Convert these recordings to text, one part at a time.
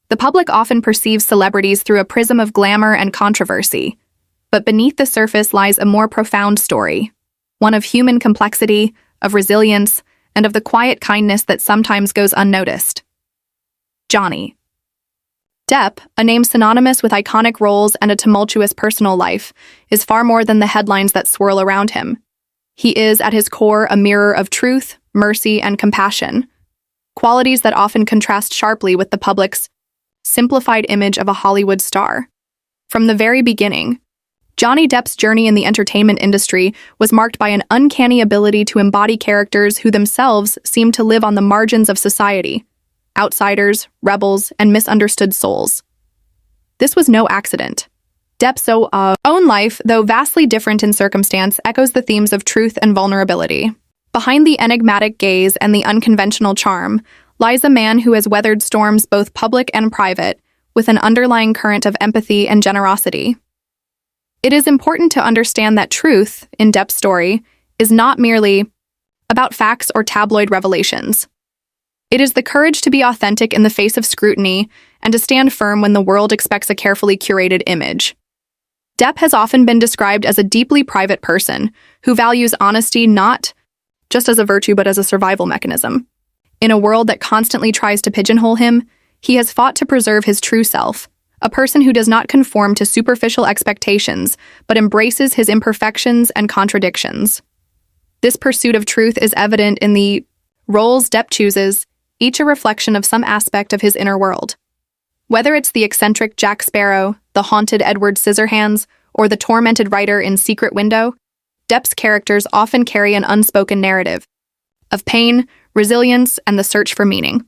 The public often perceives celebrities through a prism of glamour and controversy, but beneath the surface lies a more profound story, one of human complexity, of resilience, and of the quiet kindness that sometimes goes unnoticed. Johnny Depp, a name synonymous with iconic roles and a tumultuous personal life, is far more than the headlines that swirl around him. He is, at his core, a mirror of truth, mercy, and compassion, qualities that often contrast sharply with the public's simplified image of a Hollywood star. From the very beginning, Johnny Depp's journey in the entertainment industry was marked by an uncanny ability to embody characters who themselves seemed to live on the margins of society, outsiders, rebels, and misunderstood souls. This was no accident. Depp's own life, though vastly different in circumstance, echoes the themes of truth and vulnerability. Behind the enigmatic gaze and the unconventional charm lies a man who has weathered storms both public and private, with an underlying current of empathy and generosity. It is important to understand that truth, in Depp's story, is not merely about facts or tabloid revelations. It is the courage to be authentic in the face of scrutiny and to stand firm when the world expects a carefully curated image. Depp has often been described as a deeply private person who values honesty not just as a virtue but as a survival mechanism. In a world that constantly tries to pigeonhole him, he has fought to preserve his true self, a person who does not conform to superficial expectations but embraces his imperfections and contradictions. This pursuit of truth is evident in the roles Depp chooses, each a reflection of some aspect of his inner world. Whether it's the eccentric Jack Sparrow, the haunted Edward Scissorhands, or the tormented writer in Secret Window, Depp's characters often carry an unspoken narrative of pain, resilience, and the search for meaning.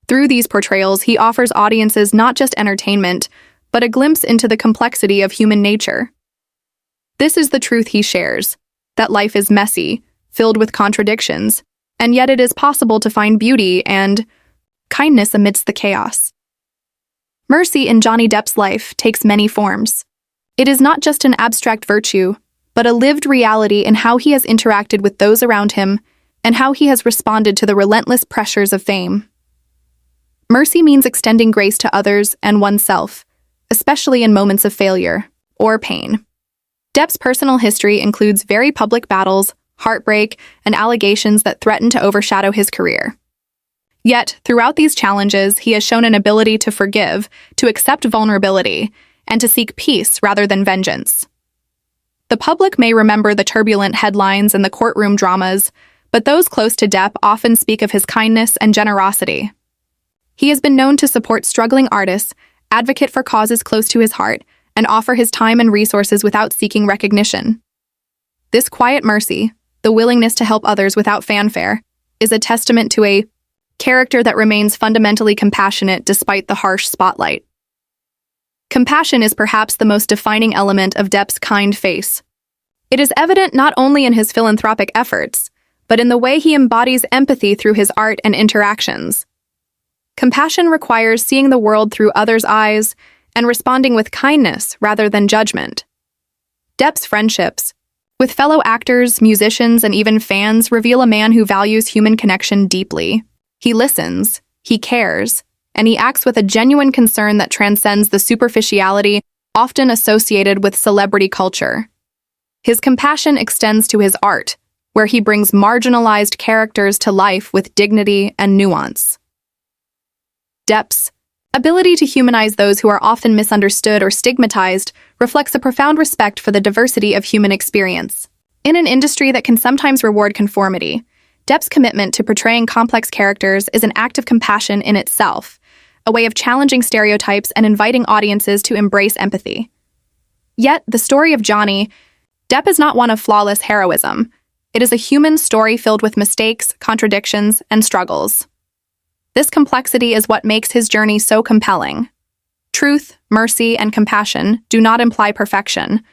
Through these portrayals, he offers audiences not just entertainment, but a glimpse into the complexity of human nature. This is the truth he shares, that life is messy, filled with contradictions, and yet it is possible to find beauty and kindness amidst the chaos. Mercy in Johnny Depp's life takes many forms. It is not just an abstract virtue, but a lived reality in how he has interacted with those around him and how he has responded to the relentless pressures of fame. Mercy means extending grace to others and oneself, especially in moments of failure or pain. Depp's personal history includes very public battles, heartbreak, and allegations that threaten to overshadow his career. Yet, throughout these challenges, he has shown an ability to forgive, to accept vulnerability, and to seek peace rather than vengeance. The public may remember the turbulent headlines and the courtroom dramas, but those close to Depp often speak of his kindness and generosity. He has been known to support struggling artists, advocate for causes close to his heart, and offer his time and resources without seeking recognition. This quiet mercy, the willingness to help others without fanfare, is a testament to a character that remains fundamentally compassionate despite the harsh spotlight. Compassion is perhaps the most defining element of Depp's kind face. It is evident not only in his philanthropic efforts, but in the way he embodies empathy through his art and interactions. Compassion requires seeing the world through others' eyes and responding with kindness rather than judgment. Depp's friendships with fellow actors, musicians, and even fans reveal a man who values human connection deeply. He listens, he cares, and he acts with a genuine concern that transcends the superficiality often associated with celebrity culture. His compassion extends to his art, where he brings marginalized characters to life with dignity and nuance. Depp's ability to humanize those who are often misunderstood or stigmatized reflects a profound respect for the diversity of human experience. In an industry that can sometimes reward conformity, Depp's commitment to portraying complex characters is an act of compassion in itself, a way of challenging stereotypes and inviting audiences to embrace empathy. Yet, the story of Johnny Depp is not one of flawless heroism. It is a human story filled with mistakes, contradictions, and struggles. This complexity is what makes his journey so compelling. Truth, mercy, and compassion do not imply perfection,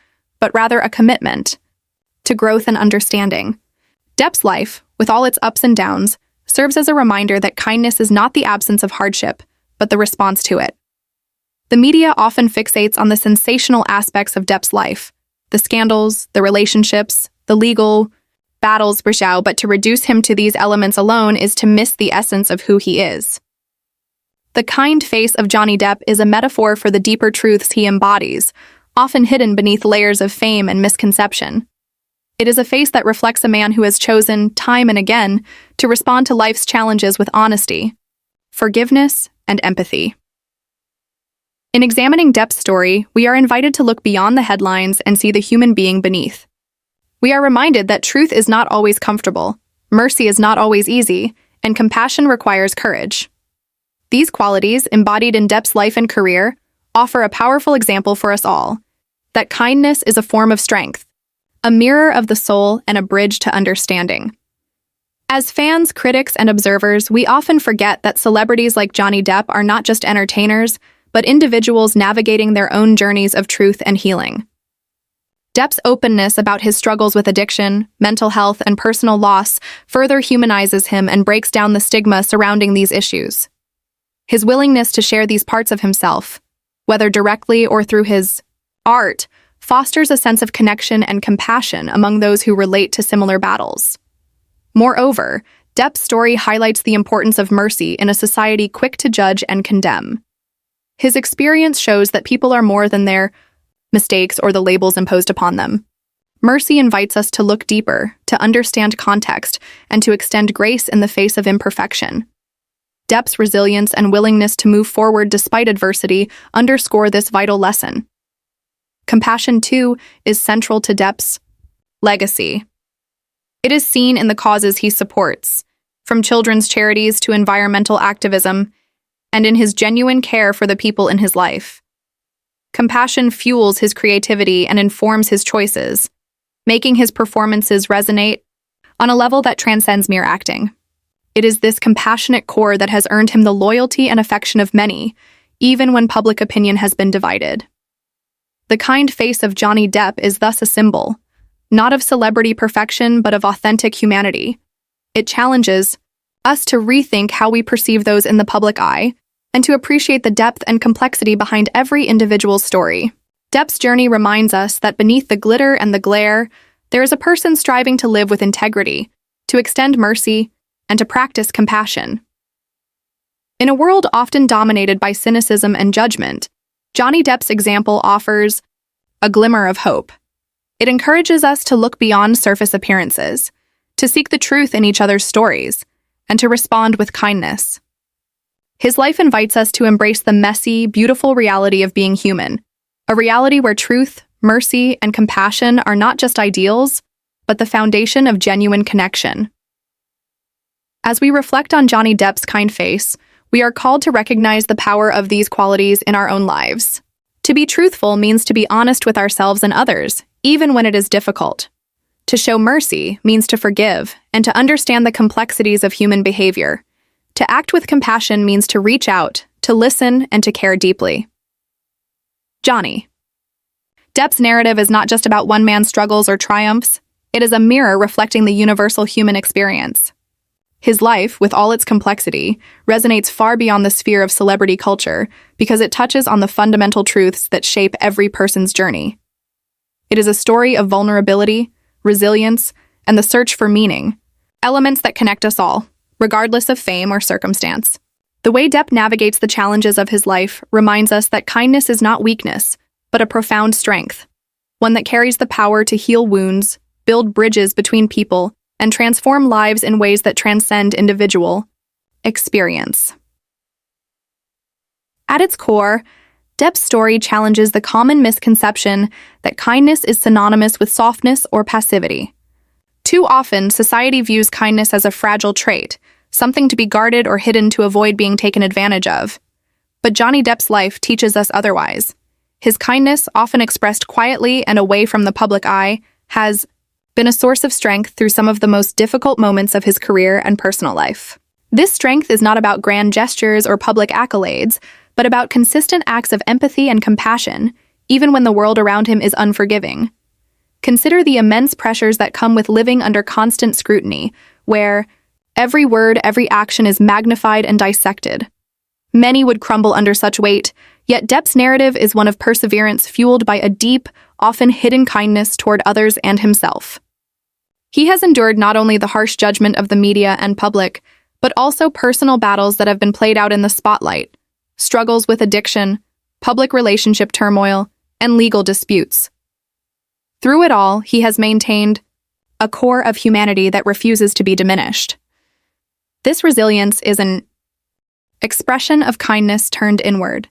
but rather a commitment to growth and understanding. Depp's life, with all its ups and downs, serves as a reminder that kindness is not the absence of hardship, but the response to it. The media often fixates on the sensational aspects of Depp's life, the scandals, the relationships, the legal battles, but to reduce him to these elements alone is to miss the essence of who he is. The The kind face of Johnny Depp is a metaphor for the deeper truths he embodies, often hidden beneath layers of fame and misconception. It is a face that reflects a man who has chosen, time and again, to respond to life's challenges with honesty, forgiveness, and empathy. In examining Depp's story, we are invited to look beyond the headlines and see the human being beneath. We are reminded that truth is not always comfortable, mercy is not always easy, and compassion requires courage. These qualities, embodied in Depp's life and career, offer a powerful example for us all, that kindness is a form of strength, a mirror of the soul and a bridge to understanding. As fans, critics, and observers, we often forget that celebrities like Johnny Depp are not just entertainers, but individuals navigating their own journeys of truth and healing. Depp's openness about his struggles with addiction, mental health, and personal loss further humanizes him and breaks down the stigma surrounding these issues. His willingness to share these parts of himself, whether directly or through his art, fosters a sense of connection and compassion among those who relate to similar battles. Moreover, Depp's story highlights the importance of mercy in a society quick to judge and condemn. His experience shows that people are more than their mistakes or the labels imposed upon them. Mercy invites us to look deeper, to understand context, and to extend grace in the face of imperfection. Depp's resilience and willingness to move forward despite adversity underscore this vital lesson. Compassion, too, is central to Depp's legacy. It is seen in the causes he supports, from children's charities to environmental activism, and in his genuine care for the people in his life. Compassion fuels his creativity and informs his choices, making his performances resonate on a level that transcends mere acting. It is this compassionate core that has earned him the loyalty and affection of many, even when public opinion has been divided. The kind face of Johnny Depp is thus a symbol, not of celebrity perfection, but of authentic humanity. It challenges us to rethink how we perceive those in the public eye, and to appreciate the depth and complexity behind every individual's story. Depp's journey reminds us that beneath the glitter and the glare, there is a person striving to live with integrity, to extend mercy, and to practice compassion. In a world often dominated by cynicism and judgment, Johnny Depp's example offers a glimmer of hope. It encourages us to look beyond surface appearances, to seek the truth in each other's stories, and to respond with kindness. His life invites us to embrace the messy, beautiful reality of being human, a reality where truth, mercy, and compassion are not just ideals, but the foundation of genuine connection. As we reflect on Johnny Depp's kind face, we are called to recognize the power of these qualities in our own lives. To be truthful means to be honest with ourselves and others, even when it is difficult. To show mercy means to forgive and to understand the complexities of human behavior. To act with compassion means to reach out, to listen, and to care deeply. Johnny Depp's narrative is not just about one man's struggles or triumphs. It is a mirror reflecting the universal human experience. His life, with all its complexity, resonates far beyond the sphere of celebrity culture because it touches on the fundamental truths that shape every person's journey. It is a story of vulnerability, resilience, and the search for meaning, elements that connect us all, regardless of fame or circumstance. The way Depp navigates the challenges of his life reminds us that kindness is not weakness, but a profound strength, one that carries the power to heal wounds, build bridges between people, and transform lives in ways that transcend individual experience. At its core, Depp's story challenges the common misconception that kindness is synonymous with softness or passivity. Too often, society views kindness as a fragile trait, something to be guarded or hidden to avoid being taken advantage of. But Johnny Depp's life teaches us otherwise. His kindness, often expressed quietly and away from the public eye, has been a source of strength through some of the most difficult moments of his career and personal life. This strength is not about grand gestures or public accolades, but about consistent acts of empathy and compassion, even when the world around him is unforgiving. Consider the immense pressures that come with living under constant scrutiny, where every word, every action is magnified and dissected. Many would crumble under such weight, yet Depp's narrative is one of perseverance fueled by a deep, often hidden kindness toward others and himself. He has endured not only the harsh judgment of the media and public, but also personal battles that have been played out in the spotlight, struggles with addiction, public relationship turmoil, and legal disputes. Through it all, he has maintained a core of humanity that refuses to be diminished. This resilience is an expression of kindness turned inward,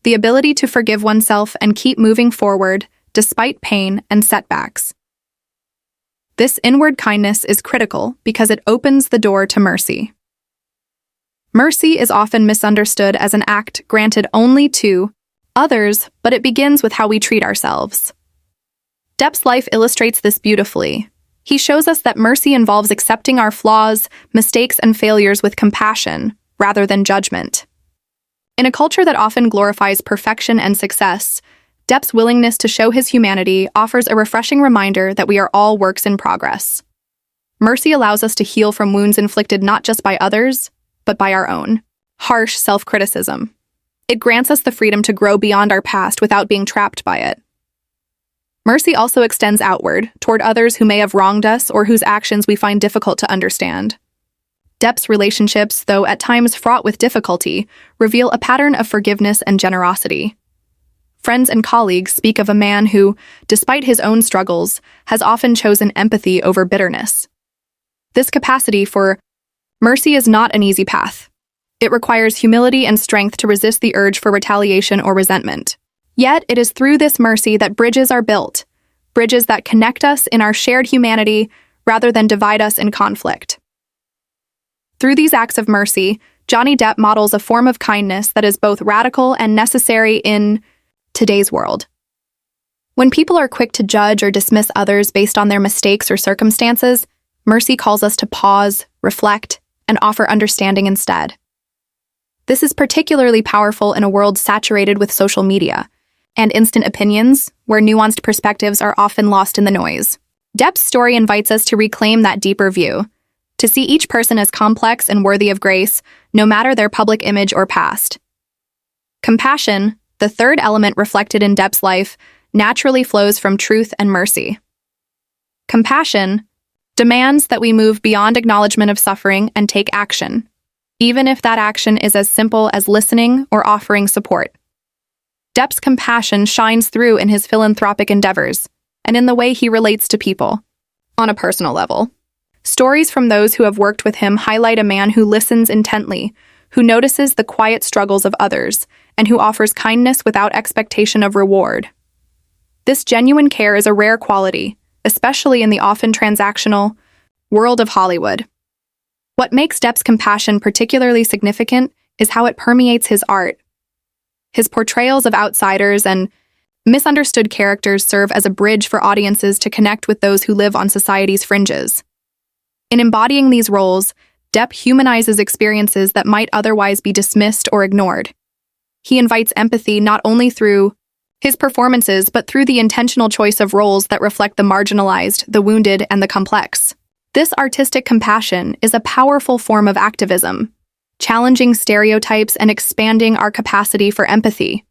the ability to forgive oneself and keep moving forward despite pain and setbacks. This inward kindness is critical because it opens the door to mercy. Mercy is often misunderstood as an act granted only to others, but it begins with how we treat ourselves. Depp's life illustrates this beautifully. He shows us that mercy involves accepting our flaws, mistakes, and failures with compassion, rather than judgment. In a culture that often glorifies perfection and success, Depp's willingness to show his humanity offers a refreshing reminder that we are all works in progress. Mercy allows us to heal from wounds inflicted not just by others, but by our own harsh self-criticism. It grants us the freedom to grow beyond our past without being trapped by it. Mercy also extends outward, toward others who may have wronged us or whose actions we find difficult to understand. Depp's relationships, though at times fraught with difficulty, reveal a pattern of forgiveness and generosity. Friends and colleagues speak of a man who, despite his own struggles, has often chosen empathy over bitterness. This capacity for mercy is not an easy path. It requires humility and strength to resist the urge for retaliation or resentment. Yet, it is through this mercy that bridges are built, bridges that connect us in our shared humanity rather than divide us in conflict. Through these acts of mercy, Johnny Depp models a form of kindness that is both radical and necessary in today's world. When people are quick to judge or dismiss others based on their mistakes or circumstances, mercy calls us to pause, reflect, and offer understanding instead. This is particularly powerful in a world saturated with social media and instant opinions, where nuanced perspectives are often lost in the noise. Depp's story invites us to reclaim that deeper view, to see each person as complex and worthy of grace, no matter their public image or past. Compassion, the third element reflected in Depp's life, naturally flows from truth and mercy. Compassion demands that we move beyond acknowledgement of suffering and take action, even if that action is as simple as listening or offering support. Depp's compassion shines through in his philanthropic endeavors and in the way he relates to people. On a personal level, stories from those who have worked with him highlight a man who listens intently, who notices the quiet struggles of others, and who offers kindness without expectation of reward. This genuine care is a rare quality, especially in the often transactional world of Hollywood. What makes Depp's compassion particularly significant is how it permeates his art. His portrayals of outsiders and misunderstood characters serve as a bridge for audiences to connect with those who live on society's fringes. In embodying these roles, Depp humanizes experiences that might otherwise be dismissed or ignored. He invites empathy not only through his performances, but through the intentional choice of roles that reflect the marginalized, the wounded, and the complex. This artistic compassion is a powerful form of activism, challenging stereotypes and expanding our capacity for empathy.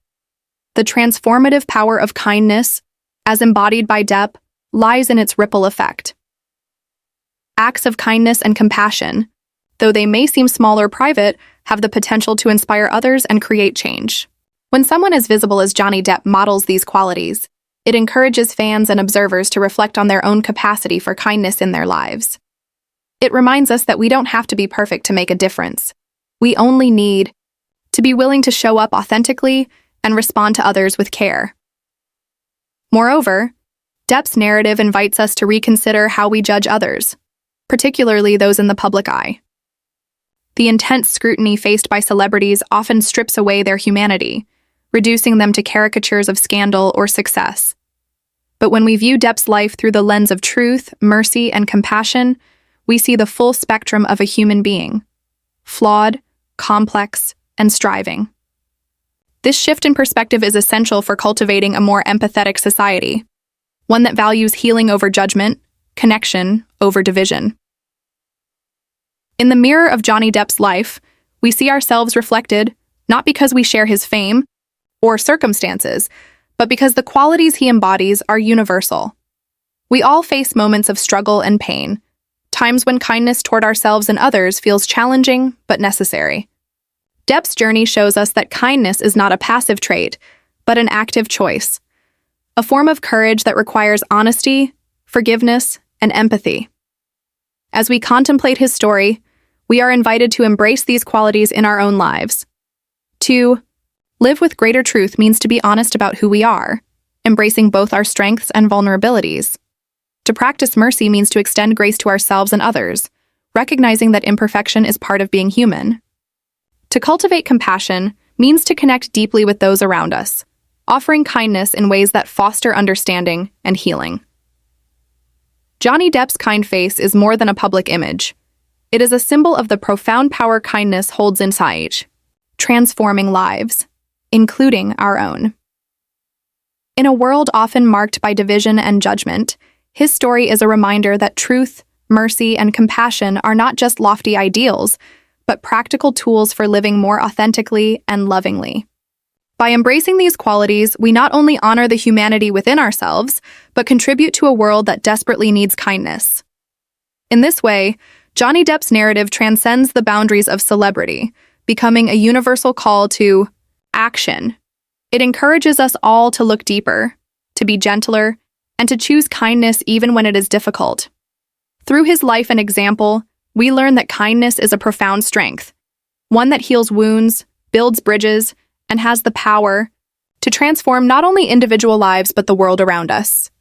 The transformative power of kindness, as embodied by Depp, lies in its ripple effect. Acts of kindness and compassion, though they may seem small or private, have the potential to inspire others and create change. When someone as visible as Johnny Depp models these qualities, it encourages fans and observers to reflect on their own capacity for kindness in their lives. It reminds us that we don't have to be perfect to make a difference. We only need to be willing to show up authentically and respond to others with care. Moreover, Depp's narrative invites us to reconsider how we judge others, particularly those in the public eye. The intense scrutiny faced by celebrities often strips away their humanity, reducing them to caricatures of scandal or success. But when we view Depp's life through the lens of truth, mercy, and compassion, we see the full spectrum of a human being, flawed, complex, and striving. This shift in perspective is essential for cultivating a more empathetic society, one that values healing over judgment, connection over division. In the mirror of Johnny Depp's life, we see ourselves reflected not because we share his fame or circumstances, but because the qualities he embodies are universal. We all face moments of struggle and pain, times when kindness toward ourselves and others feels challenging but necessary. Depp's journey shows us that kindness is not a passive trait, but an active choice, a form of courage that requires honesty, forgiveness, and empathy. As we contemplate his story, we are invited to embrace these qualities in our own lives. To live with greater truth means to be honest about who we are, embracing both our strengths and vulnerabilities. To practice mercy means to extend grace to ourselves and others, recognizing that imperfection is part of being human. To cultivate compassion means to connect deeply with those around us, offering kindness in ways that foster understanding and healing. Johnny Depp's kind face is more than a public image. It is a symbol of the profound power kindness holds inside, transforming lives, including our own. In a world often marked by division and judgment, his story is a reminder that truth, mercy, and compassion are not just lofty ideals, but practical tools for living more authentically and lovingly. By embracing these qualities, we not only honor the humanity within ourselves, but contribute to a world that desperately needs kindness. In this way, Johnny Depp's narrative transcends the boundaries of celebrity, becoming a universal call to action. It encourages us all to look deeper, to be gentler, and to choose kindness even when it is difficult. Through his life and example, we learn that kindness is a profound strength, one that heals wounds, builds bridges, and has the power to transform not only individual lives but the world around us.